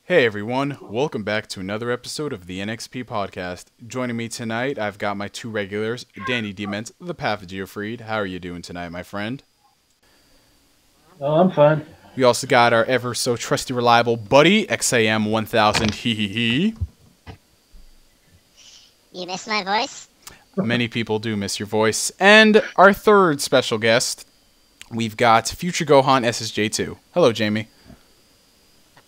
Hey everyone, welcome back to another episode of the NXP Podcast. Joining me tonight, I've got my two regulars, Danny Dement, the Pathofjiofreed. How are you doing tonight, my friend? Oh, I'm fine. We also got our ever so trusty reliable buddy, XAM 1000, hee hee hee. You miss my voice? Many people do miss your voice. And our third special guest, we've got Future Gohan SSJ2. Hello, Jamie.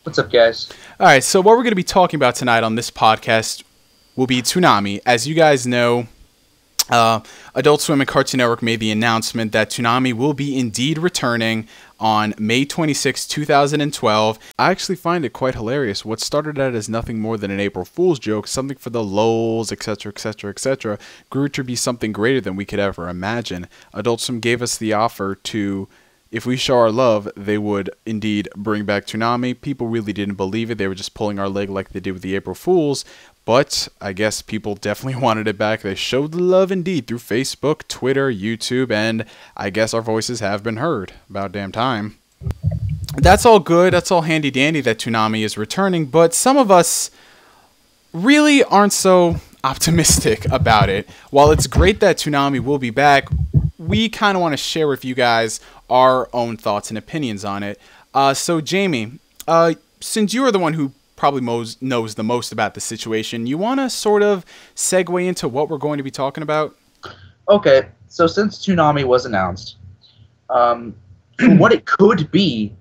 What's up, guys? All right, so what we're going to be talking about tonight on this podcast will be Toonami. As you guys know, Adult Swim and Cartoon Network made the announcement that Toonami will be indeed returning on May 26, 2012. I actually find it quite hilarious. What started out as nothing more than an April Fool's joke, something for the lols, etc., etc., etc., grew to be something greater than we could ever imagine. Adult Swim gave us the offer to, if we show our love, they would indeed bring back Toonami. People really didn't believe it. They were just pulling our leg like they did with the April Fools. But I guess people definitely wanted it back. They showed the love indeed through Facebook, Twitter, YouTube, and I guess our voices have been heard. About damn time. That's all good. That's all handy dandy that Toonami is returning. But some of us really aren't so optimistic about it. While it's great that Toonami will be back, we kind of want to share with you guys our own thoughts and opinions on it. So Jamie, since you are the one who probably knows the most about the situation, you want to sort of segue into what we're going to be talking about? Okay, so since Toonami was announced, what it could be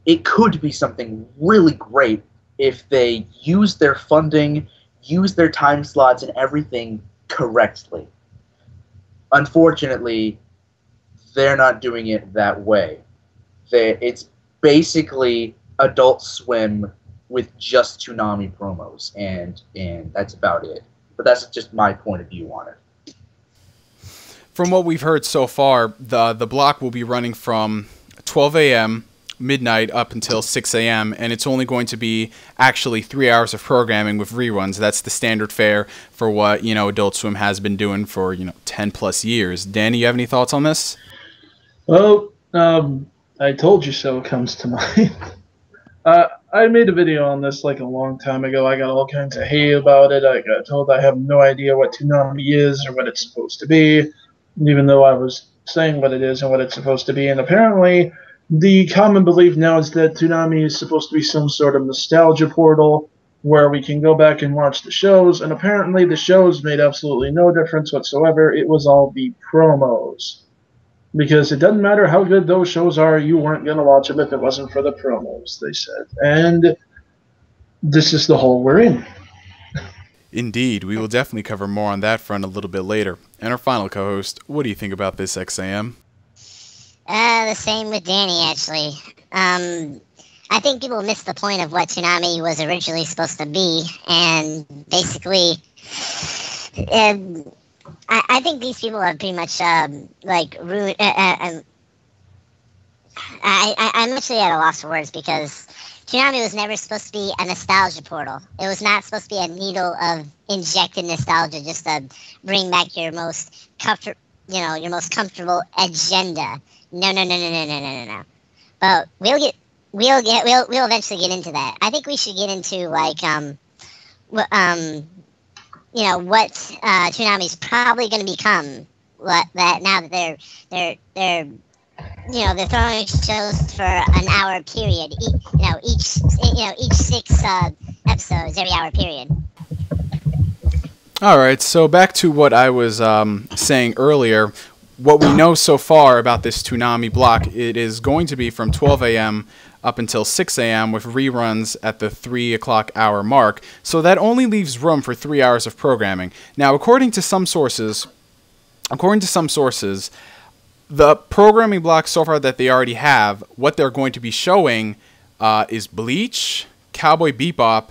something really great if they use their funding, use their time slots and everything correctly. Unfortunately, they're not doing it that way. It's basically Adult Swim with just Toonami promos, and that's about it. But that's just my point of view on it. From what we've heard so far, the block will be running from 12 a.m. midnight up until 6 a.m. and it's only going to be actually 3 hours of programming with reruns. That's the standard fare for what Adult Swim has been doing for 10 plus years. Danny, you have any thoughts on this? Well, I told you so comes to mind. I made a video on this like a long time ago. I got all kinds of hate about it. I got told I have no idea what Toonami is or what it's supposed to be, even though I was saying what it is and what it's supposed to be. And apparently, the common belief now is that Toonami is supposed to be some sort of nostalgia portal where we can go back and watch the shows. And apparently, the shows made absolutely no difference whatsoever. It was all the promos. Because it doesn't matter how good those shows are, you weren't going to watch them if it wasn't for the promos, they said. And this is the hole we're in. Indeed, we will definitely cover more on that front a little bit later. And our final co-host, what do you think about this, XAM? The same with Danny, actually. I think people miss the point of what Tsunami was originally supposed to be, and basically, I think these people have pretty much ruined. I'm actually at a loss for words because Tsunami was never supposed to be a nostalgia portal. It was not supposed to be a needle of injected nostalgia just to bring back your most your most comfortable agenda. No. But we'll eventually get into that. I think we should get into what Toonami's probably going to become. Now that they're throwing shows for an hour period. Each 6 episodes every hour period. All right, so back to what I was saying earlier. What we know so far about this Toonami block, it is going to be from 12 a.m. up until 6 a.m. with reruns at the 3 o'clock hour mark. So that only leaves room for 3 hours of programming. Now, according to some sources, the programming block so far that they already have, what they're going to be showing is Bleach, Cowboy Bebop,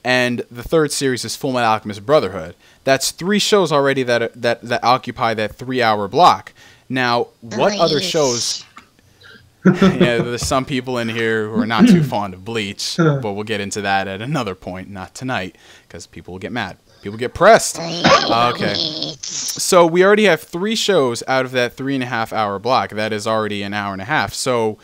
and the third series is Fullmetal Alchemist Brotherhood. That's 3 shows already that occupy that 3 hour block. Now, what other shows? There's some people in here who are not too fond of Bleach, but we'll get into that at another point, not tonight, because people will get mad. People get pressed. Okay. So we already have 3 shows out of that 3.5 hour block. That is already an hour and a half. So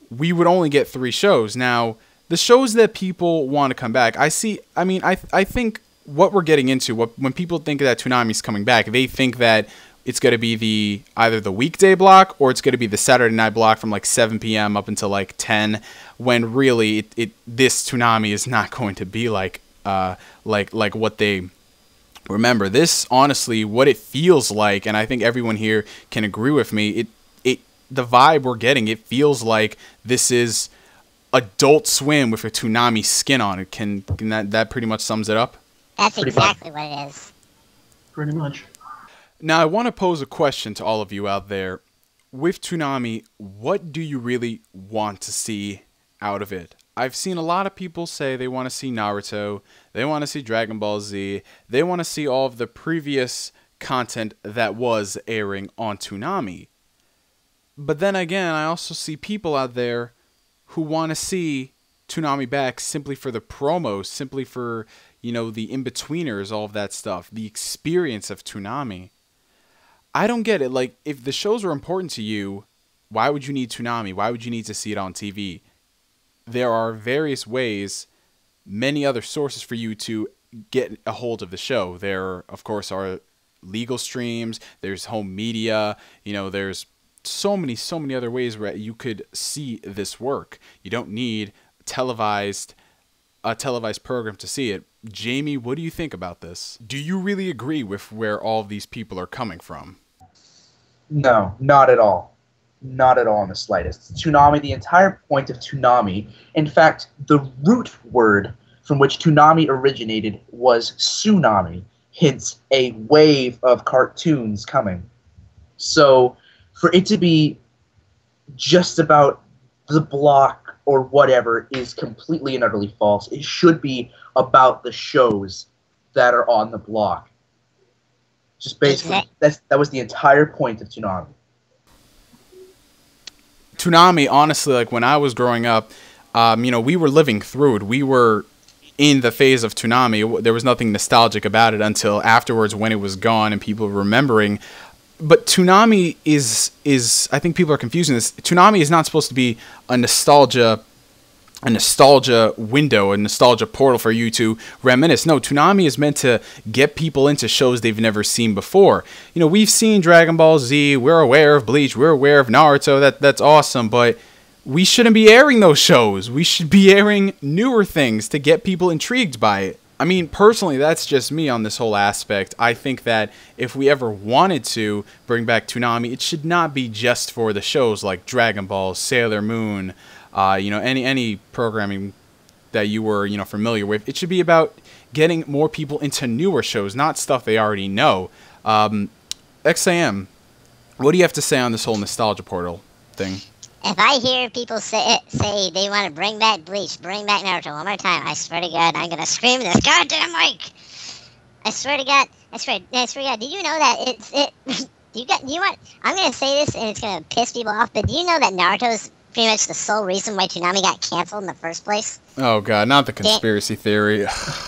we would only get 3 shows. Now, the shows that people want to come back, I think what we're getting into, when people think that Toonami's coming back, they think that it's going to be either the weekday block or it's going to be the Saturday night block from like 7 p.m. up until like 10, when really this Toonami is not going to be like what they remember. This, honestly, what it feels like, and I think everyone here can agree with me, the vibe we're getting, it feels like this is Adult Swim with a Toonami skin on it. Can that pretty much sums it up? That's exactly what it is. Pretty much. Now, I want to pose a question to all of you out there. With Toonami, what do you really want to see out of it? I've seen a lot of people say they want to see Naruto, they want to see Dragon Ball Z, they want to see all of the previous content that was airing on Toonami. But then again, I also see people out there who want to see Toonami back simply for the promos, simply for, the in-betweeners, all of that stuff, the experience of Toonami. I don't get it. Like, if the shows were important to you, why would you need Toonami? Why would you need to see it on TV? There are various ways, many other sources for you to get a hold of the show. There, of course, are legal streams. There's home media. There's so many other ways where you could see this work. You don't need a televised program to see it. Jamie, what do you think about this? Do you really agree with where all of these people are coming from? No, not at all. Not at all in the slightest. Toonami, the entire point of Toonami, in fact, the root word from which Toonami originated was tsunami, hence a wave of cartoons coming. So, for it to be just about the block or whatever is completely and utterly false. It should be about the shows that are on the block. Just basically, that was the entire point of Toonami. Toonami, honestly, like when I was growing up, we were living through it. We were in the phase of Toonami. There was nothing nostalgic about it until afterwards when it was gone and people were remembering. But Toonami is I think people are confusing this. Toonami is not supposed to be a nostalgia window, a nostalgia portal for you to reminisce. No, Toonami is meant to get people into shows they've never seen before. We've seen Dragon Ball Z, we're aware of Bleach, we're aware of Naruto, that's awesome, but we shouldn't be airing those shows. We should be airing newer things to get people intrigued by it. I mean, personally, that's just me on this whole aspect. I think that if we ever wanted to bring back Toonami, it should not be just for the shows like Dragon Ball, Sailor Moon, any programming that you were, familiar with. It should be about getting more people into newer shows, not stuff they already know. XAM, what do you have to say on this whole nostalgia portal thing? If I hear people say they want to bring back Bleach, bring back Naruto one more time, I swear to God, I'm gonna scream in this goddamn mic. I swear to God. Did you know that I'm gonna say this and it's gonna piss people off, but do you know that Naruto's pretty much the sole reason why Toonami got canceled in the first place? Oh God, not the conspiracy theory.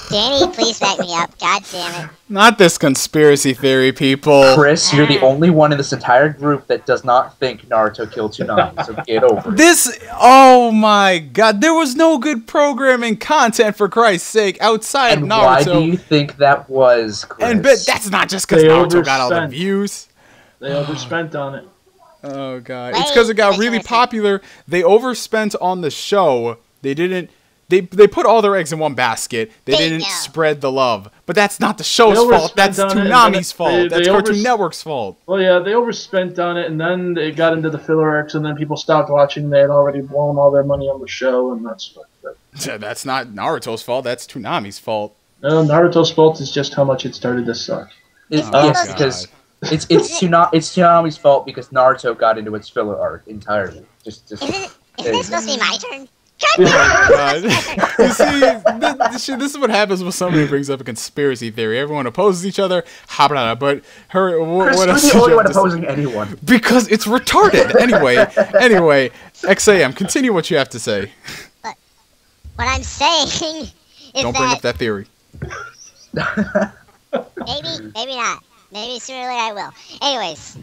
Danny, please back me up. God damn it. Not this conspiracy theory, people. Chris, you're the only one in this entire group that does not think Naruto killed Toonami, so get over it. Oh my God, there was no good programming content, for Christ's sake, outside of Naruto. Why do you think that was, Chris? And that's not just because Naruto got all the views. They overspent on it. Oh God, it's because it got really popular. They overspent on the show. They didn't. They put all their eggs in one basket. They didn't spread the love. But that's not the show's fault. That's Toonami's fault. That's Cartoon Network's fault. Well, yeah, they overspent on it, and then they got into the filler arcs, and then people stopped watching. They had already blown all their money on the show, and that's that's not Naruto's fault. That's Toonami's fault. No, Naruto's fault is just how much it started to suck. Yes, because it's Toonami's fault because Naruto got into its filler arc entirely. Isn't it supposed to be my turn? Oh God. You see, this is what happens when somebody brings up a conspiracy theory. Everyone opposes each other. But Chris, what else? You're the only one opposing anyone. Because it's retarded. Anyway, XAM, continue what you have to say. But what I'm saying is Don't bring up that theory. Maybe not. Maybe sooner or later I will. Anyways,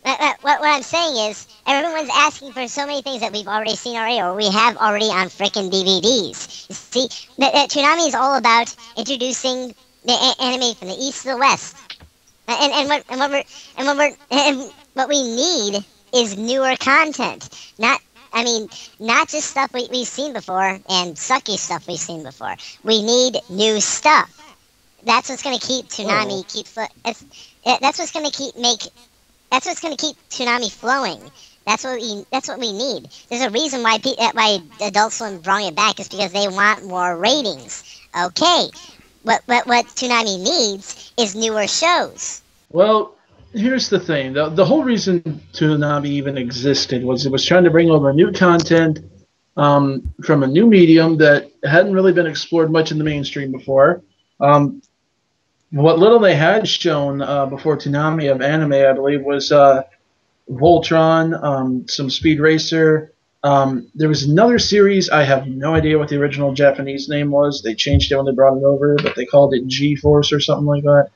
What I'm saying is, everyone's asking for so many things that we've already seen already, or we have already on frickin' DVDs. See, Toonami is all about introducing the anime from the east to the west, and what we need is newer content. Not just stuff we've seen before and sucky stuff we've seen before. We need new stuff. That's what's gonna keep Toonami That's what's gonna keep Toonami flowing. That's what we need. There's a reason why Adult Swim brought it back is because they want more ratings. Okay, what Toonami needs is newer shows. Well, here's the thing. The whole reason Toonami even existed was it was trying to bring over new content from a new medium that hadn't really been explored much in the mainstream before. What little they had shown before Toonami of anime, I believe, was Voltron, some Speed Racer. There was another series. I have no idea what the original Japanese name was. They changed it when they brought it over, but they called it G-Force or something like that.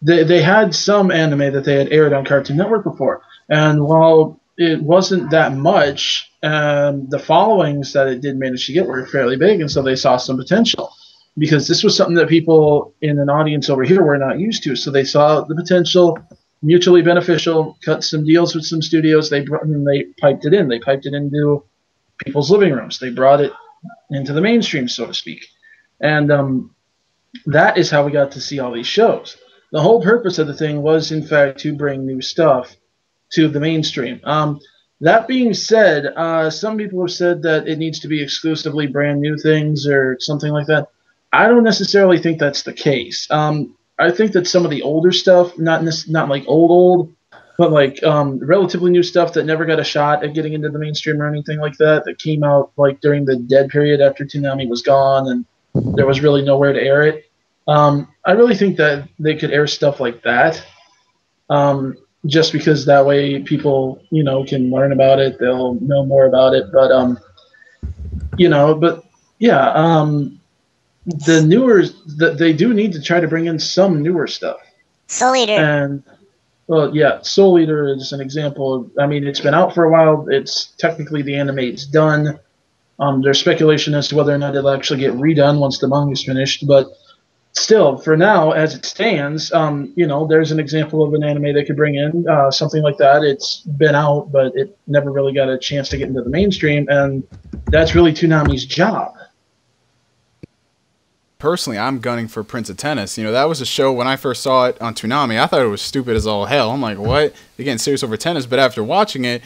They had some anime that they had aired on Cartoon Network before. And while it wasn't that much, the followings that it did manage to get were fairly big, and so they saw some potential. Because this was something that people in an audience over here were not used to. So they saw the potential, mutually beneficial, cut some deals with some studios. They piped it in. They piped it into people's living rooms. They brought it into the mainstream, so to speak. And that is how we got to see all these shows. The whole purpose of the thing was, in fact, to bring new stuff to the mainstream. That being said, some people have said that it needs to be exclusively brand new things or something like that. I don't necessarily think that's the case. I think that some of the older stuff, not like old, but like relatively new stuff that never got a shot at getting into the mainstream or anything like that, that came out like during the dead period after Toonami was gone and there was really nowhere to air it. I really think that they could air stuff like that, just because that way people, can learn about it. They'll know more about it. But, the newer, they do need to try to bring in some newer stuff. Soul Eater. And, well, yeah, Soul Eater is an example. It's been out for a while. It's technically the anime's done. There's speculation as to whether or not it'll actually get redone once the manga's finished. But still, for now, as it stands, there's an example of an anime they could bring in, something like that. It's been out, but it never really got a chance to get into the mainstream, and that's really Toonami's job. Personally, I'm gunning for Prince of Tennis. That was a show when I first saw it on Toonami. I thought it was stupid as all hell. I'm like, what? They're getting serious over tennis. But after watching it,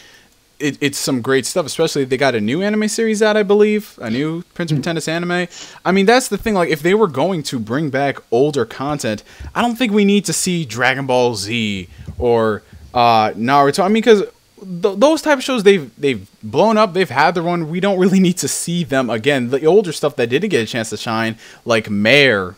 it's some great stuff. Especially they got a new anime series out, I believe. A new Prince of Tennis anime. That's the thing. Like, if they were going to bring back older content, I don't think we need to see Dragon Ball Z or Naruto. Because those type of shows, they've blown up, they've had their run. We don't really need to see them again. The older stuff that didn't get a chance to shine, like Mare,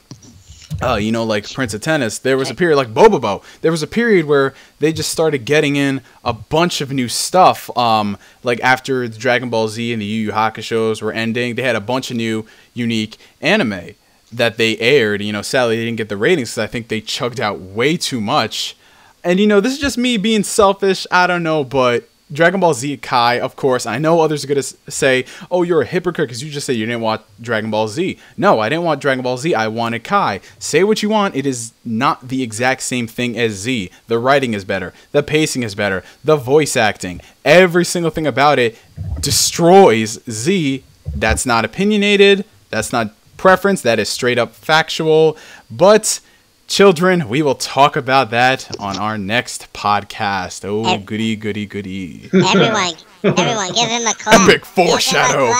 like Prince of Tennis. There was a period like Bobobo. There was a period where they just started getting in a bunch of new stuff. Like after the Dragon Ball Z and the Yu Yu Hakusho's were ending, they had a bunch of new unique anime that they aired. Sadly they didn't get the ratings because I think they chugged out way too much. And, this is just me being selfish. I don't know, but Dragon Ball Z Kai, of course. I know others are going to say, oh, you're a hypocrite because you just said you didn't watch Dragon Ball Z. No, I didn't want Dragon Ball Z. I wanted Kai. Say what you want. It is not the exact same thing as Z. The writing is better. The pacing is better. The voice acting. Every single thing about it destroys Z. That's not opinionated. That's not preference. That is straight up factual. But children, we will talk about that on our next podcast. Oh, goody, goody, goody. Everyone, give him a clap. Epic foreshadow.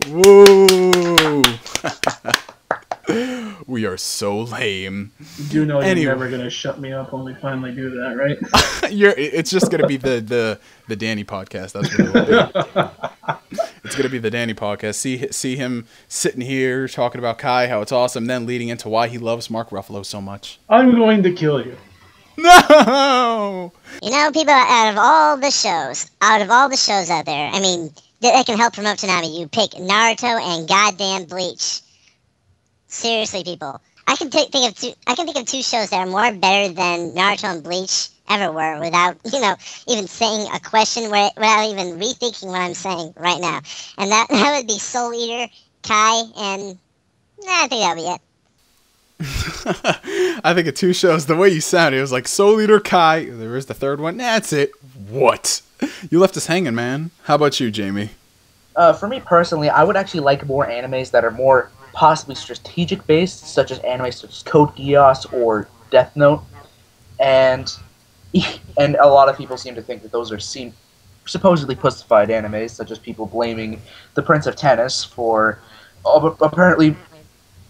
Woo. We are so lame. You know you're never going to shut me up when we finally do that, right? It's just going to be the Danny podcast. That's what it will be. It's going to be the Danny podcast. See him sitting here talking about Kai, how it's awesome, then leading into why he loves Mark Ruffalo so much. I'm going to kill you. No! People, out of all the shows out there, that can help promote Toonami, you pick Naruto and goddamn Bleach. Seriously, people. I can think of two shows that are more better than Naruto and Bleach ever were without, even saying a question, without even rethinking what I'm saying right now. And that would be Soul Eater, Kai, and I think that'll be it. I think of two shows, the way you sounded, it was like Soul Eater, Kai. There is the third one. That's it. What? You left us hanging, man. How about you, Jamie? For me personally, I would actually like more animes that are more possibly strategic based, such as animes such as Code Geass or Death Note, and a lot of people seem to think that those are supposedly pussified animes, such as people blaming the Prince of Tennis for apparently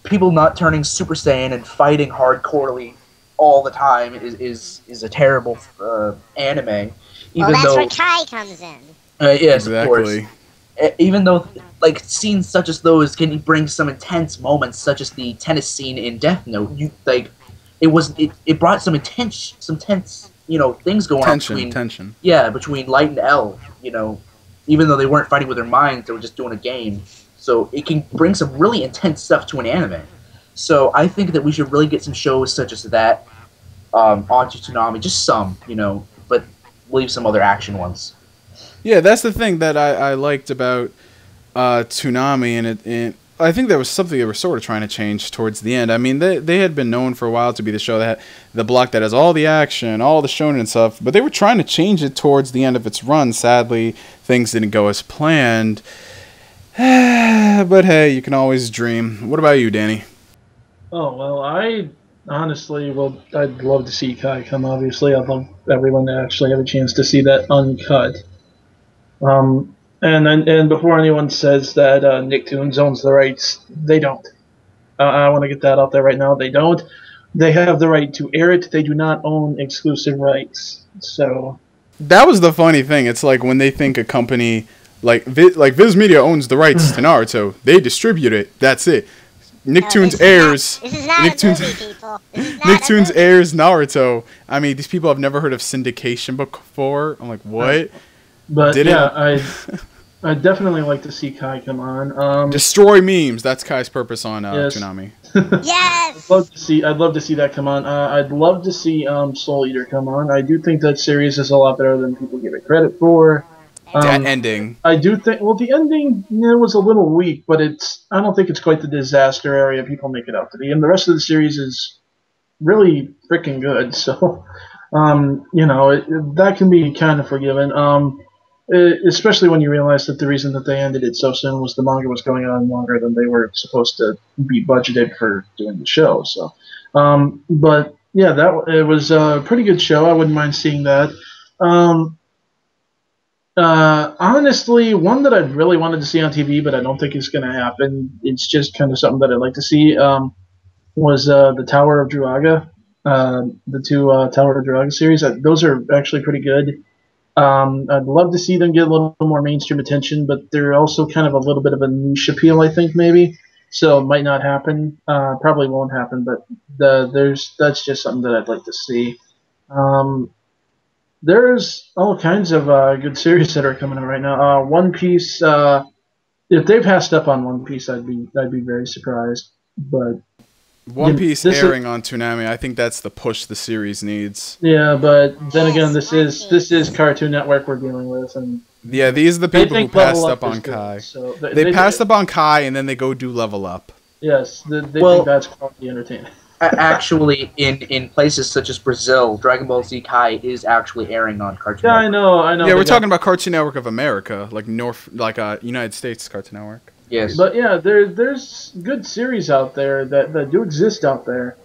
people not turning Super Saiyan and fighting hardcorely all the time is a terrible anime. Well, that's where Kai comes in. Yes, exactly. Of course. Even though, like, scenes such as those can bring some intense moments, such as the tennis scene in Death Note, it brought some tense, things going on tension. Yeah, between Light and L. Even though they weren't fighting with their minds, they were just doing a game. So it can bring some really intense stuff to an anime. So I think that we should really get some shows such as that onto Toonami, just some, but leave some other action ones. Yeah, that's the thing that I liked about Toonami, and I think that was something they were sort of trying to change towards the end. I mean, they had been known for a while to be the show that had the block that has all the action, all the shonen and stuff, but they were trying to change it towards the end of its run. Sadly, things didn't go as planned. But hey, you can always dream. What about you, Danny? Oh, well, I'd love to see Kai come, obviously. I'd love everyone to actually have a chance to see that uncut. And before anyone says that Nicktoons owns the rights, they don't. I want to get that out there right now. They don't. They have the right to air it. They do not own exclusive rights. So that was the funny thing. It's like when they think a company like Viz Media owns the rights to Naruto, they distribute it. That's it. Nicktoons airs. This is not a movie, people. Nicktoons airs Naruto. I mean, these people have never heard of syndication before. I'm like, what? But I'd definitely like to see Kai come on. Destroy memes. That's Kai's purpose on yes. Toonami. Yes. I'd love to see that come on. I'd love to see Soul Eater come on. I do think that series is a lot better than people give it credit for. That ending. I do think. Well, the ending was a little weak, but I don't think it's quite the disaster area people make it out to be. And the rest of the series is really freaking good. So, that can be kind of forgiven. Especially when you realize that the reason that they ended it so soon was the manga was going on longer than they were supposed to be budgeted for doing the show. So, but yeah, it was a pretty good show. I wouldn't mind seeing that. Honestly, one that I really wanted to see on TV, but I don't think it's going to happen. It's just kind of something that I'd like to see. Was the Tower of Druaga, the two Tower of Druaga series. Those are actually pretty good. I'd love to see them get a little more mainstream attention, but they're also kind of a little bit of a niche appeal, I think, maybe. So it might not happen. Probably won't happen, but that's just something that I'd like to see. There's all kinds of good series that are coming out right now. One Piece. If they passed up on One Piece, I'd be very surprised. But One Piece airing on Toonami, I think that's the push the series needs. Yeah, but then again, this is Cartoon Network we're dealing with, and yeah, these are the people who passed up on Kai. So they passed up on Kai, and then they go do Level Up. Yes, they think that's quality entertainment. Actually, in places such as Brazil, Dragon Ball Z Kai is actually airing on Cartoon Network. I know. Yeah, we're talking about Cartoon Network of America, like United States Cartoon Network. Yes. But yeah, there's good series out there that do exist out there,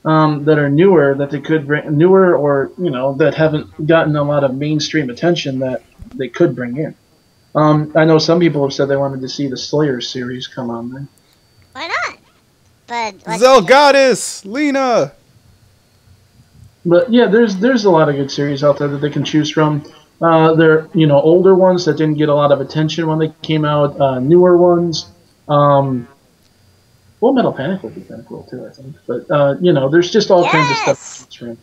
that are newer, that they could bring newer, or that haven't gotten a lot of mainstream attention that they could bring in. I know some people have said they wanted to see the Slayer series come on there. Why not? But Zelgadis, Lena. But yeah, there's a lot of good series out there that they can choose from. They're older ones that didn't get a lot of attention when they came out. Newer ones. Full Metal Panic would be kind of cool too, I think. But there's just all kinds of stuff to choose from.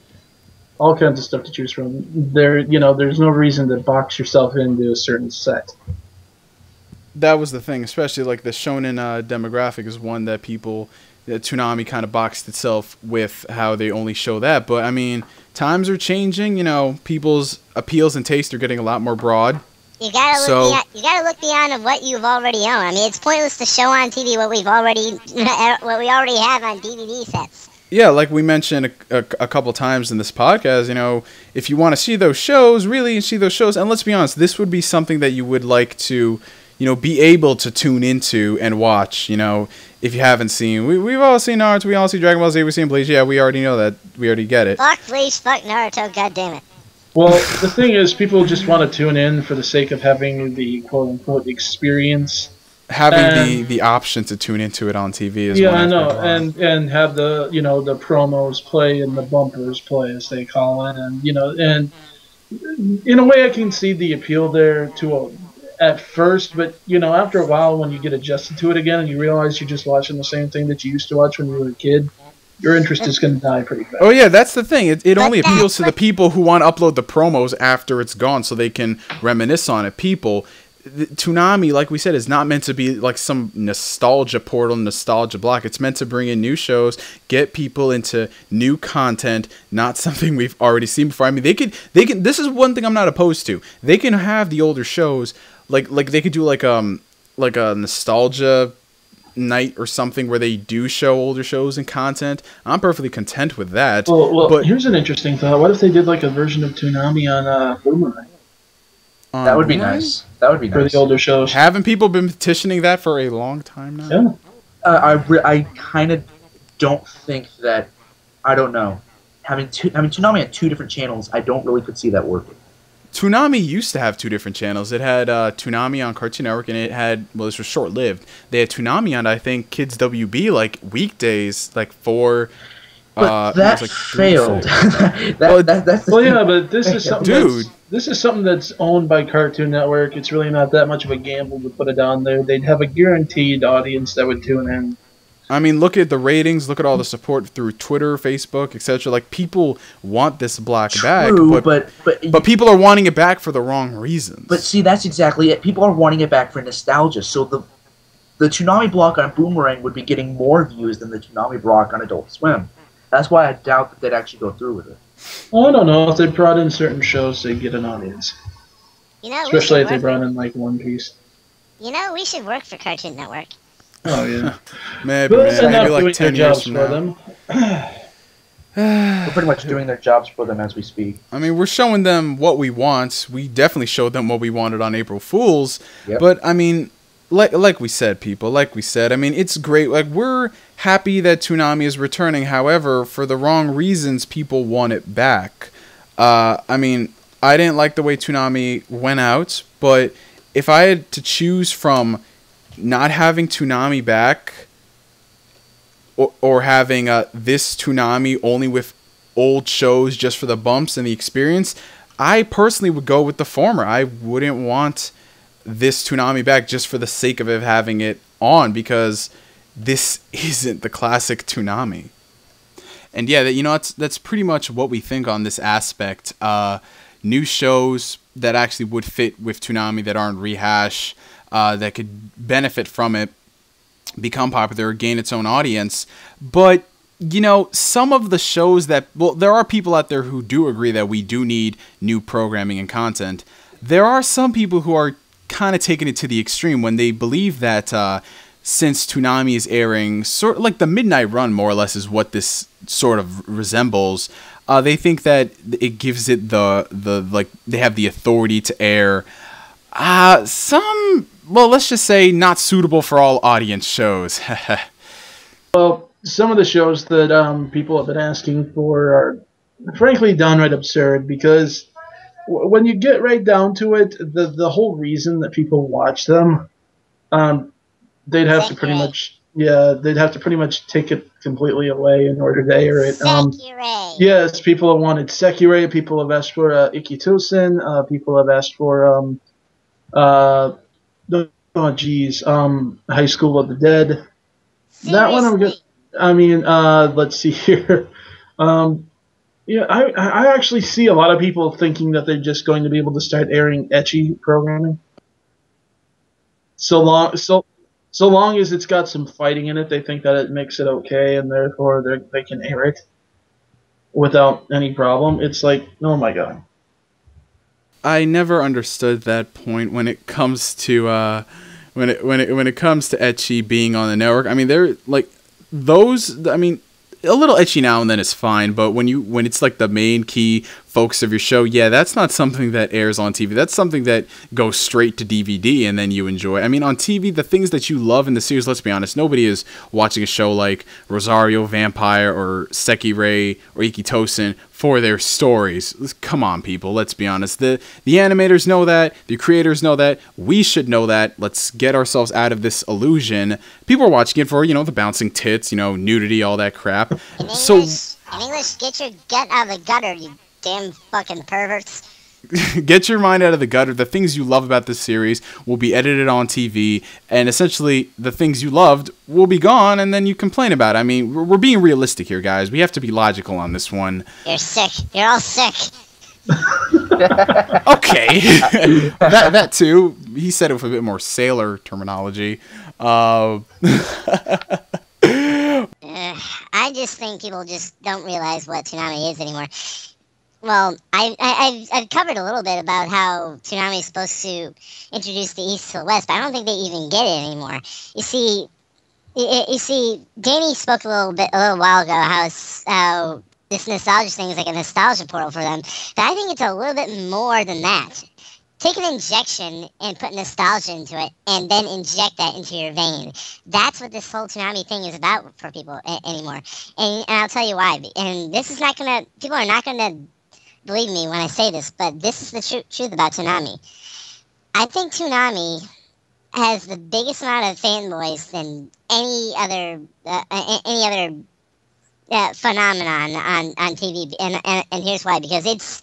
All kinds of stuff to choose from. There's no reason to box yourself into a certain set. That was the thing, especially like the shonen demographic is one that people Toonami kind of boxed itself with how they only show that. But I mean, times are changing. You know, people's appeals and tastes are getting a lot more broad. You gotta look beyond of what you've already owned. I mean, it's pointless to show on TV what we already have on DVD sets. Yeah, like we mentioned a couple times in this podcast, you know, if you want to see those shows, really see those shows, and let's be honest, this would be something that you would like to, you know, be able to tune into and watch, you know, if you haven't seen. We've all seen Naruto, we all see Dragon Ball Z, we've seen Bleach, yeah, we already know that, we already get it. Fuck Bleach, fuck Naruto, goddammit. Well, the thing is, people just want to tune in for the sake of having the quote-unquote experience. Having the option to tune into it on TV is I know, and have the the promos play and the bumpers play, as they call it, and and in a way I can see the appeal there at first, but after a while when you get adjusted to it again and you realize you're just watching the same thing that you used to watch when you were a kid, your interest is going to die pretty fast. Oh yeah, that's the thing. It only appeals to the people who want to upload the promos after it's gone so they can reminisce on it. Toonami, like we said, is not meant to be like some nostalgia portal, nostalgia block. It's meant to bring in new shows, get people into new content, not something we've already seen before. I mean, they can. This is one thing I'm not opposed to. They can have the older shows, like they could do like a nostalgia night or something where they do show older shows and content. I'm perfectly content with that. Well, but here's an interesting thought. What if they did like a version of Toonami on Boomerang? That would be nice. That would be nice. For the older shows. Haven't people been petitioning that for a long time now? Yeah. I kind of don't think that. I don't know. Toonami had 2 different channels. I don't really could see that working. Toonami used to have 2 different channels. It had Toonami on Cartoon Network, and it had, well, this was short-lived. They had Toonami on, I think, Kids WB, like weekdays, like 4. But that like failed. That's but this is something. Dude. This is something that's owned by Cartoon Network. It's really not that much of a gamble to put it on there. They'd have a guaranteed audience that would tune in. I mean, look at the ratings. Look at all the support through Twitter, Facebook, etc. Like, people want this block back, but people are wanting it back for the wrong reasons. But see, that's exactly it. People are wanting it back for nostalgia. So the Toonami block on Boomerang would be getting more views than the Toonami block on Adult Swim. That's why I doubt that they'd actually go through with it. Well, I don't know. If they brought in certain shows, they'd get an audience. Especially if they brought in, like, One Piece. We should work for Cartoon Network. Oh, yeah. maybe like 10 years from now. We're pretty much doing their jobs for them as we speak. I mean, we're showing them what we want. We definitely showed them what we wanted on April Fools. Yep. But, I mean, like we said, I mean, it's great. Like, we're happy that Toonami is returning. However, for the wrong reasons, people want it back. I mean, I didn't like the way Toonami went out, but if I had to choose from not having Toonami back or having this Toonami only with old shows just for the bumps and the experience, I personally would go with the former. I wouldn't want this Toonami back just for the sake of having it on, because this isn't the classic Toonami. And yeah, that's pretty much what we think on this aspect. New shows that actually would fit with Toonami, that aren't rehash, that could benefit from it, become popular, gain its own audience. But some of the shows that, well, there are people out there who do agree that we do need new programming and content. There are some people who are kind of taking it to the extreme when they believe that since Toonami is airing, sort of like the midnight run, more or less, is what this sort of resembles. They think that it gives it the like, they have the authority to air some, well, let's just say, not suitable for all audience shows. Well, some of the shows that people have been asking for are frankly downright absurd, because when you get right down to it, the whole reason that people watch them, they'd have to pretty much take it completely away in order to air it. Yes, people have wanted Sekirei, people have asked for Ikitosen, people have asked for High School of the Dead. Seriously? That one I'm good. I mean, let's see here. Yeah, I actually see a lot of people thinking that they're just going to be able to start airing ecchi programming. So So long as it's got some fighting in it, they think that it makes it okay, and therefore they can air it without any problem. It's like, oh my god. I never understood that point when it comes to when it comes to ecchi being on the network. I mean, they're like those. I mean, a little ecchi now and then is fine, but when it's like the main key focus of your show, yeah, that's not something that airs on TV. That's something that goes straight to DVD and then you enjoy. I mean, on TV, the things that you love in the series, let's be honest, nobody is watching a show like Rosario Vampire or Sekirei or Ikitosen for their stories. Come on, people, let's be honest. The animators know that, the creators know that, we should know that. Let's get ourselves out of this illusion. People are watching it for, the bouncing tits, nudity, all that crap. In English, get your gut out of the gutter, you damn fucking perverts. Get your mind out of the gutter. The things you love about this series will be edited on TV, and essentially the things you loved will be gone, and then you complain about it. I mean, we're being realistic here, guys. We have to be logical on this one. You're sick. You're all sick. Okay. that too. He said it with a bit more sailor terminology. I just think people just don't realize what Toonami is anymore. Well, I've covered a little bit about how Toonami is supposed to introduce the East to the West, but I don't think they even get it anymore. You see, Danny spoke a little while ago how this nostalgia thing is like a nostalgia portal for them, but I think it's a little bit more than that. Take an injection and put nostalgia into it, and then inject that into your vein. That's what this whole Toonami thing is about for people anymore. And I'll tell you why. And this is not gonna. People are not gonna believe me when I say this, but this is the truth about Toonami. I think Toonami has the biggest amount of fanboys than any other phenomenon on TV, and here's why. Because it's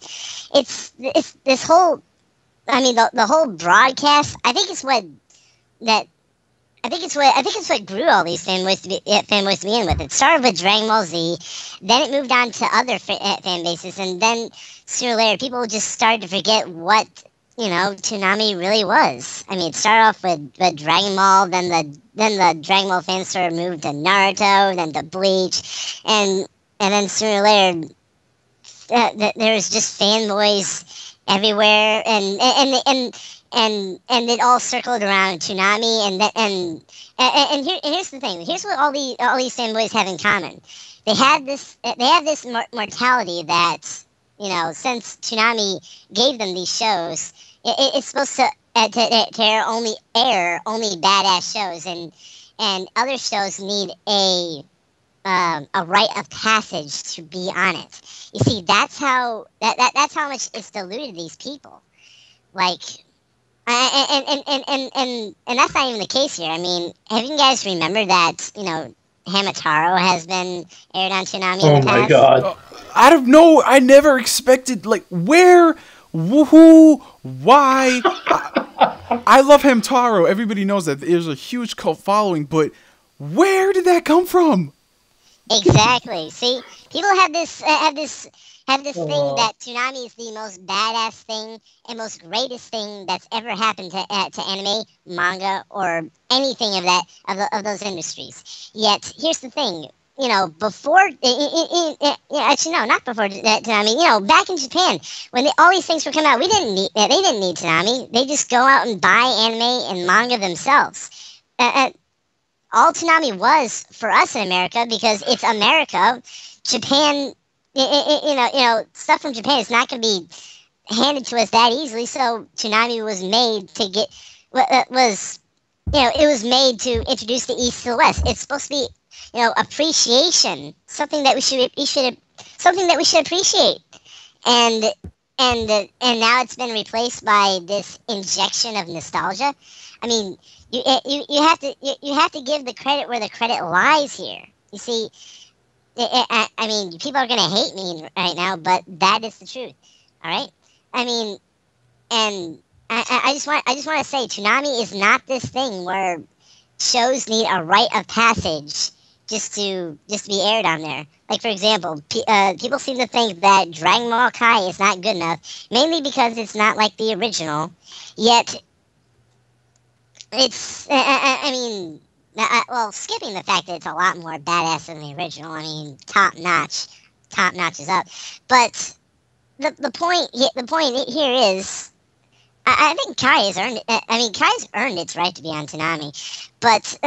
this whole. I mean, the whole broadcast. I think it's what grew all these fanboys to begin with. It started with Dragon Ball Z, then it moved on to other fan bases, and then sooner or later, people just started to forget what Toonami really was. I mean, it started off with Dragon Ball, then the Dragon Ball fans started moved to Naruto, then to Bleach, and then sooner or later, there was just fanboys everywhere, and it all circled around Toonami, and here's the thing. Here's what all these fanboys have in common. They have this mortality that since Toonami gave them these shows, it's supposed to air only badass shows, and other shows need a rite of passage to be on it. You see, that's how much it's diluted these people. Like, and that's not even the case here. I mean, have you guys remember that Hamataro has been aired on Toonami in the past? Oh my god! I never expected. Like, where, who, why? I love Hamtaro. Everybody knows that there's a huge cult following, but where did that come from? Exactly. See, people have this thing that Toonami is the most badass thing and most greatest thing that's ever happened to anime, manga, or anything of those industries. Yet, here's the thing. Before, actually no, not before Toonami. Back in Japan, when all these things were coming out, they didn't need Toonami. They just go out and buy anime and manga themselves. All Toonami was for us in America, because it's America. Japan, stuff from Japan is not going to be handed to us that easily. So Toonami was made to it was made to introduce the East to the West. It's supposed to be, appreciation, something that we should appreciate, and now it's been replaced by this injection of nostalgia. I mean, you have to give the credit where the credit lies here. You see, I mean, people are gonna hate me right now, but that is the truth. All right. I mean, and I just want to say, Toonami is not this thing where shows need a rite of passage just to be aired on there. Like, for example, people seem to think that Dragon Ball Kai is not good enough, mainly because it's not like the original. Yet It's, I mean, well, skipping the fact that it's a lot more badass than the original. I mean, top notch is up. But the point here is, I think Kai has earned. I mean, Kai's earned its right to be on Toonami, but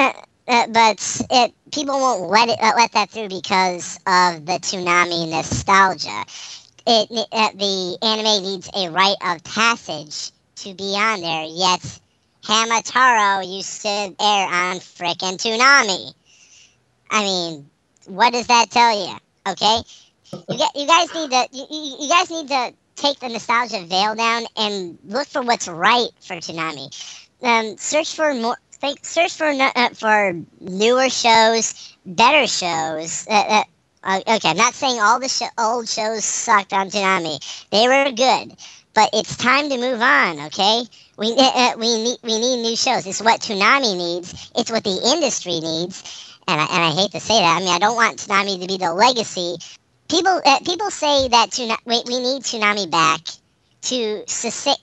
people won't let that through because of the Toonami nostalgia. The anime needs a rite of passage to be on there. Yet Hamataro used to air on frickin' Toonami. I mean, what does that tell you? Okay, you guys need to you guys need to take the nostalgia veil down and look for what's right for Toonami. Search for more. Search for newer shows, better shows. Okay, I'm not saying all the old shows sucked on Toonami. They were good, but it's time to move on. Okay, we need new shows. It's what Toonami needs. It's what the industry needs. And I hate to say that. I mean, I don't want Toonami to be the legacy. People say that we need Toonami back to sustain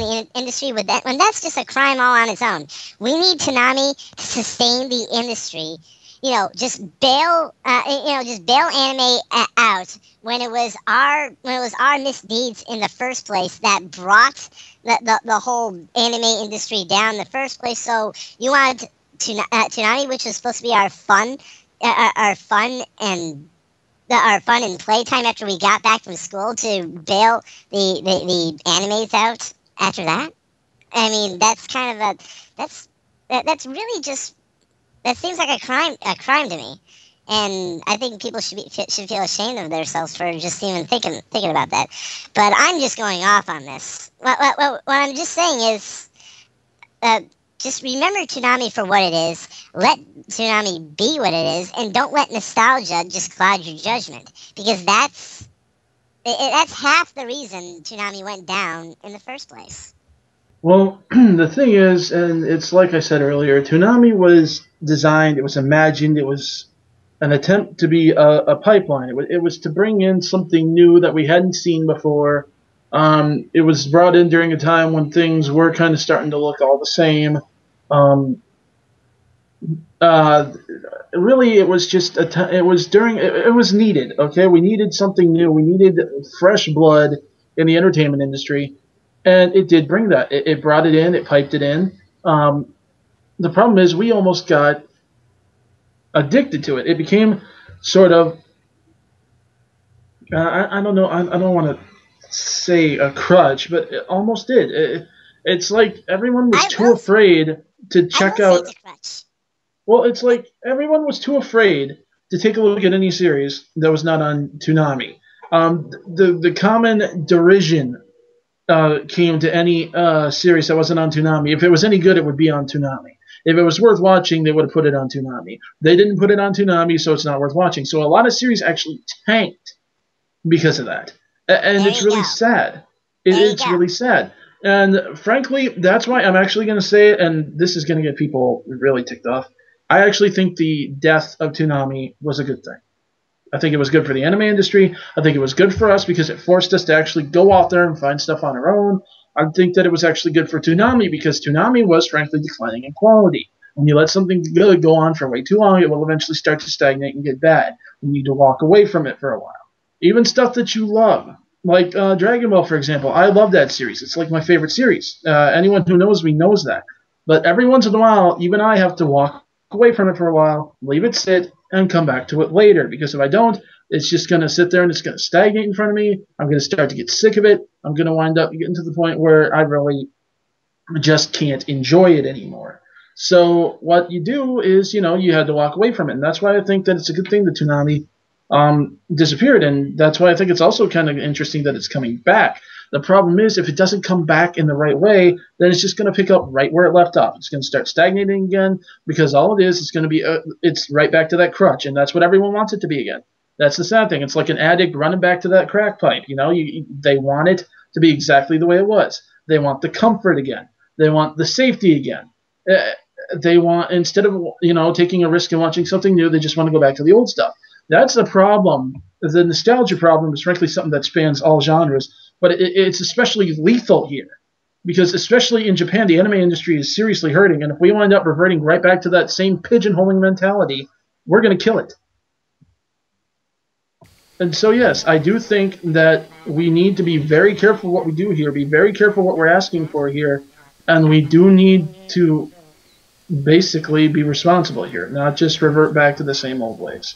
the industry with that, when that's just a crime all on its own. We need Toonami to sustain the industry. Just bail anime out when it was our misdeeds in the first place that brought the whole anime industry down in the first place. So you want Toonami, which is supposed to be our fun and playtime after we got back from school, to bail the animes out after that? I mean, that's kind of that's really just, that seems like a crime to me, and I think people should feel ashamed of themselves for just even thinking about that. But I'm just going off on this. What I'm just saying is, just remember Toonami for what it is. Let Toonami be what it is, and don't let nostalgia just cloud your judgment, because that's half the reason Toonami went down in the first place. Well, the thing is, and it's like I said earlier, Toonami was designed, it was imagined, it was an attempt to be a pipeline. It was to bring in something new that we hadn't seen before. It was brought in during a time when things were kind of starting to look all the same. Really, it was just it was needed. Okay, we needed something new. We needed fresh blood in the entertainment industry, and it did bring that. It brought it in. It piped it in. The problem is we almost got addicted to it. It became sort of I don't know. I don't want to say a crutch, but it almost did. It's like everyone was too afraid to check out. Well, it's like everyone was too afraid to take a look at any series that was not on Toonami. The common derision came to any series that wasn't on Toonami. If it was any good, it would be on Toonami. If it was worth watching, they would have put it on Toonami. They didn't put it on Toonami, so it's not worth watching. So a lot of series actually tanked because of that. And it's really sad. It's really sad. And frankly, that's why I'm actually going to say it, and this is going to get people really ticked off. I actually think the death of Toonami was a good thing. I think it was good for the anime industry. I think it was good for us because it forced us to actually go out there and find stuff on our own. I think that it was actually good for Toonami because Toonami was, frankly, declining in quality. When you let something go on for way too long, it will eventually start to stagnate and get bad. You need to walk away from it for a while. Even stuff that you love, like Dragon Ball, for example. I love that series. It's like my favorite series. Anyone who knows me knows that. But every once in a while, even I have to walk away from it for a while, leave it sit, and come back to it later. Because if I don't, it's just going to sit there and it's going to stagnate in front of me. I'm going to start to get sick of it. I'm going to wind up getting to the point where I really just can't enjoy it anymore. So what you do is, you had to walk away from it. And that's why I think that it's a good thing that Toonami disappeared. And that's why I think it's also kind of interesting that it's coming back. The problem is, if it doesn't come back in the right way, then it's just going to pick up right where it left off. It's going to start stagnating again because all it is, it's going to be, it's right back to that crutch. And that's what everyone wants it to be again. That's the sad thing. It's like an addict running back to that crack pipe. They want it to be exactly the way it was. They want the comfort again. They want the safety again. They want, instead of, taking a risk and watching something new, they just want to go back to the old stuff. That's the problem. The nostalgia problem is frankly something that spans all genres, but it's especially lethal here because especially in Japan, the anime industry is seriously hurting. And if we wind up reverting right back to that same pigeonholing mentality, we're going to kill it. And so, yes, I do think that we need to be very careful what we do here, be very careful what we're asking for here, and we do need to basically be responsible here, not just revert back to the same old ways.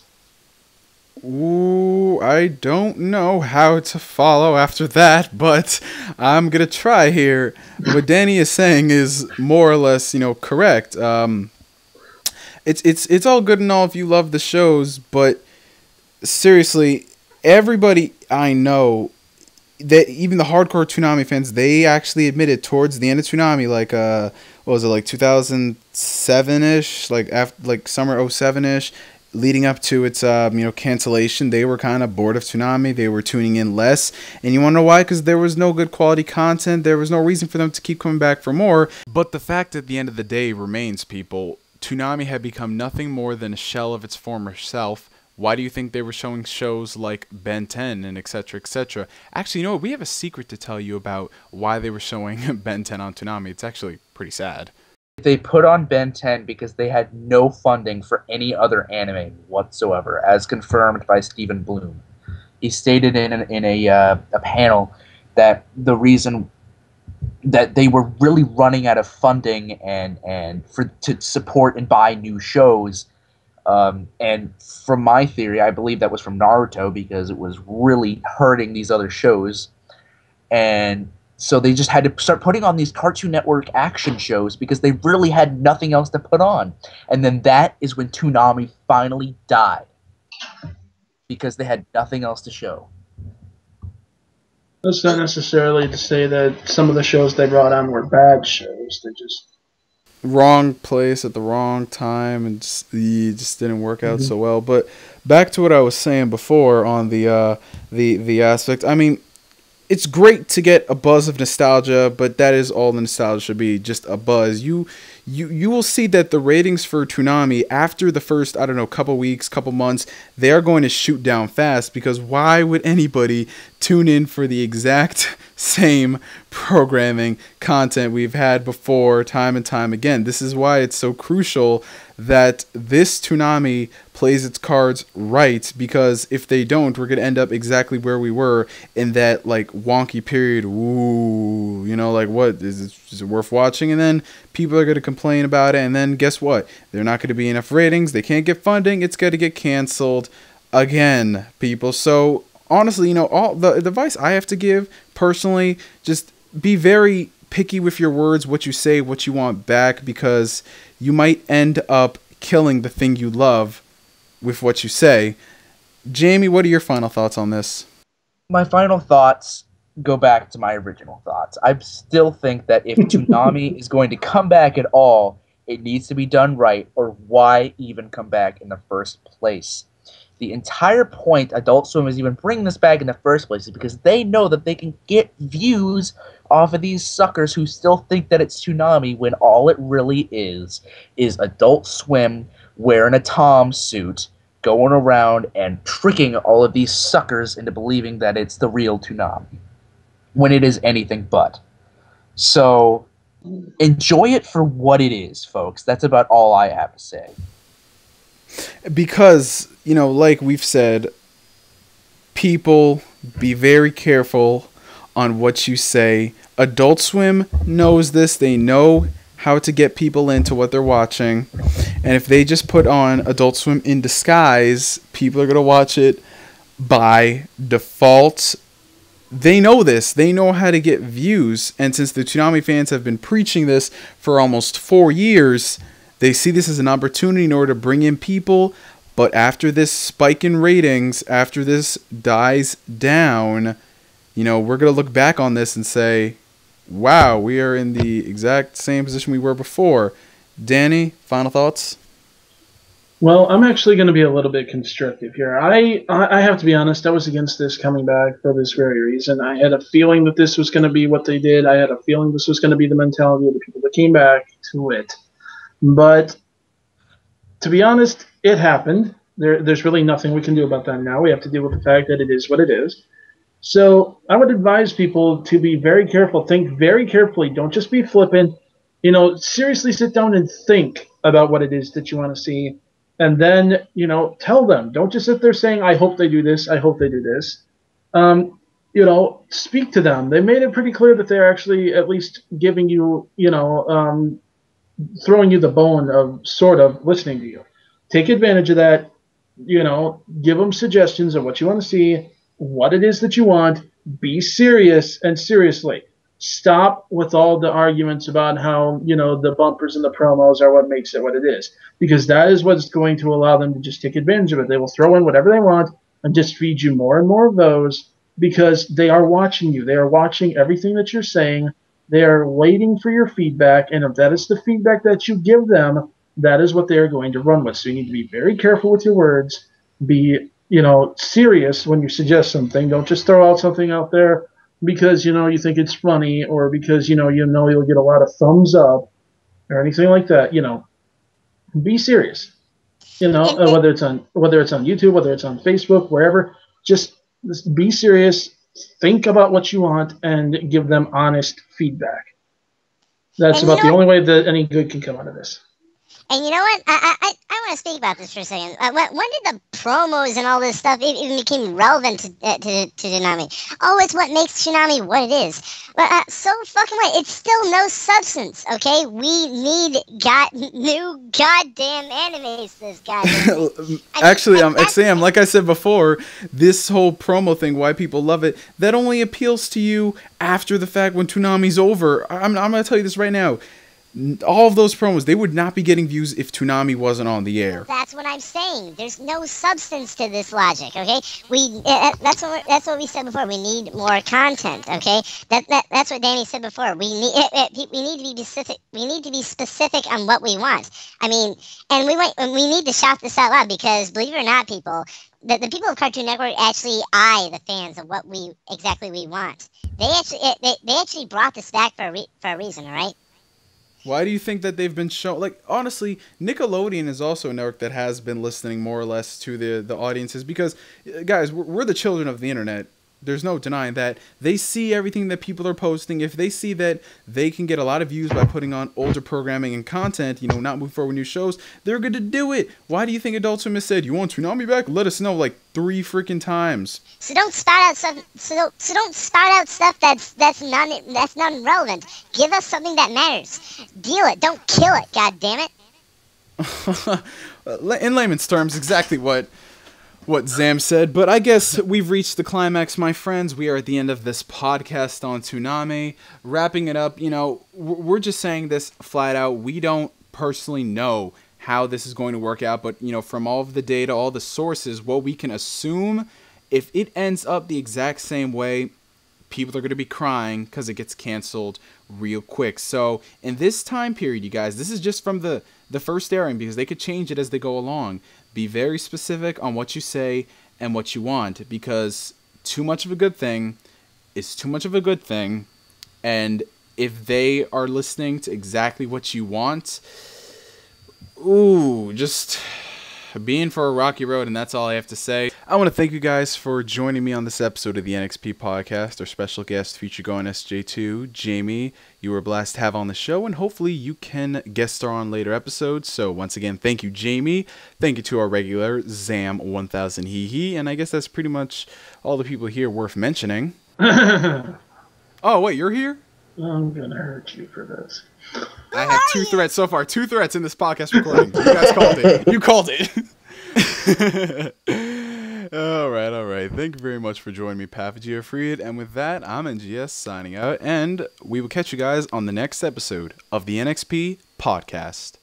Ooh, I don't know how to follow after that, but I'm gonna try here. What Danny is saying is more or less, correct. It's all good and all if you love the shows, but seriously, everybody I know, that even the hardcore Toonami fans, they actually admitted towards the end of Toonami, like what was it, like 2007-ish, like after, like summer 07-ish, leading up to its cancellation, they were kind of bored of Toonami. They were tuning in less, and you want to know why? Because there was no good quality content. There was no reason for them to keep coming back for more. But the fact at the end of the day remains, people, Toonami had become nothing more than a shell of its former self. Why do you think they were showing shows like Ben 10 and etc., etc.? Actually, we have a secret to tell you about why they were showing Ben 10 on Toonami. It's actually pretty sad. They put on Ben 10 because they had no funding for any other anime whatsoever, as confirmed by Stephen Bloom. He stated in a panel that the reason that they were really running out of funding and to support and buy new shows. And from my theory, I believe that was from Naruto, because it was really hurting these other shows. And so they just had to start putting on these Cartoon Network action shows because they really had nothing else to put on. And then that is when Toonami finally died, because they had nothing else to show. That's not necessarily to say that some of the shows they brought on were bad shows. They just wrong place at the wrong time, and it just didn't work out so well. But back to what I was saying before on the aspect. I mean, it's great to get a buzz of nostalgia, but that is all the nostalgia should be, just a buzz. You will see that the ratings for Toonami after the first, I don't know, couple weeks, couple months, they are going to shoot down fast, because why would anybody tune in for the exact same programming content we've had before time and time again? This is why it's so crucial that this Toonami plays its cards right, because if they don't, we're going to end up exactly where we were in that like wonky period. Ooh, like, what is it worth watching? And then people are going to complain about it, and then guess what? They're not going to be enough ratings. They can't get funding. It's going to get canceled again, people. So honestly, all the advice I have to give personally, just be very picky with your words, what you say, what you want back, because you might end up killing the thing you love with what you say. Jamie, what are your final thoughts on this? My final thoughts go back to my original thoughts. I still think that if Toonami is going to come back at all, it needs to be done right, or why even come back in the first place? The entire point Adult Swim is even bringing this back in the first place is because they know that they can get views off of these suckers who still think that it's Toonami, when all it really is Adult Swim wearing a Tom suit, going around and tricking all of these suckers into believing that it's the real Toonami, when it is anything but. So enjoy it for what it is, folks. That's about all I have to say. Because, like we've said, people, be very careful on what you say. Adult Swim knows this. They know how to get people into what they're watching. And if they just put on Adult Swim in disguise, people are going to watch it by default. They know this. They know how to get views. And since the Toonami fans have been preaching this for almost 4 years, they see this as an opportunity in order to bring in people. But after this spike in ratings, after this dies down, we're going to look back on this and say, wow, we are in the exact same position we were before. Danny, final thoughts? Well, I'm actually going to be a little bit constructive here. I have to be honest, I was against this coming back for this very reason. I had a feeling that this was going to be what they did. I had a feeling this was going to be the mentality of the people that came back to it. But to be honest, it happened. There's really nothing we can do about that now. We have to deal with the fact that it is what it is. So I would advise people to be very careful, think very carefully. Don't just be flippant. Seriously sit down and think about what it is that you want to see. And then, tell them. Don't just sit there saying, I hope they do this. I hope they do this. Speak to them. They made it pretty clear that they're actually at least giving you, throwing you the bone of sort of listening to you. Take advantage of that. Give them suggestions of what you want to see, what it is that you want. Be serious and seriously. Stop with all the arguments about how, the bumpers and the promos are what makes it what it is. Because that is what's going to allow them to just take advantage of it. They will throw in whatever they want and just feed you more and more of those because they are watching you. They are watching everything that you're saying. They are waiting for your feedback. And if that is the feedback that you give them, that is what they are going to run with. So you need to be very careful with your words. Be, serious when you suggest something. Don't just throw out something out there because, you think it's funny or because, you'll get a lot of thumbs up or anything like that. Be serious. Whether it's on YouTube, whether it's on Facebook, wherever, just be serious. Think about what you want and give them honest feedback. That's about the only way that any good can come out of this. And you know what? I want to speak about this for a second. When did the promos and all this stuff even became relevant to Toonami? Oh, it's what makes Tsunami what it is. But so fucking what? It's still no substance, okay? We need new goddamn animes this goddamn Actually, Sam, like I said before, this whole promo thing, why people love it, that only appeals to you after the fact when Toonami's over. I'm going to tell you this right now. All of those promos, they would not be getting views if Toonami wasn't on the air. That's what I'm saying. There's no substance to this logic, okay? That's what we said before. We need more content, okay? That's what Danny said before. We need to be specific. We need to be specific on what we want. I mean, and we need to shout this out loud because, believe it or not, people, the people of Cartoon Network actually eye the fans of what we want. They actually brought this back for a reason, all right? Why do you think that they've been shown? Like, honestly, Nickelodeon is also a network that has been listening more or less to the audiences because, guys, we're the children of the internet. There's no denying that. They see everything that people are posting. If they see that they can get a lot of views by putting on older programming and content, not moving forward with new shows, they're going to do it. Why do you think Adult Swim has said, you want Toonami back? Let us know like 3 freaking times. So don't spout out stuff. So don't spout out stuff that's non-relevant. Give us something that matters. Deal it. Don't kill it. God damn it. In layman's terms, exactly what Zam said, but I guess we've reached the climax, my friends. We are at the end of this podcast on Toonami. Wrapping it up, we're just saying this flat out. We don't personally know how this is going to work out, but, from all of the data, all the sources, what we can assume, if it ends up the exact same way, people are going to be crying because it gets canceled real quick. So in this time period, you guys, this is just from the first airing because they could change it as they go along. Be very specific on what you say and what you want because too much of a good thing is too much of a good thing. And if they are listening to exactly what you want, just be in for a rocky road, and that's all I have to say. I want to thank you guys for joining me on this episode of the NXP Podcast. Our special guest, future going SJ2, Jamie. You were a blast to have on the show, and hopefully you can guest star on later episodes. So once again, thank you, Jamie. Thank you to our regular Zam1000 Hee, and I guess that's pretty much all the people here worth mentioning. Oh, wait, you're here? I'm gonna hurt you for this. I have 2 threats so far. 2 threats in this podcast recording. You guys called it. You called it. All right. Thank you very much for joining me, Pathofjiofreed. And with that, I'm NGS signing out. And we will catch you guys on the next episode of the NXP Podcast.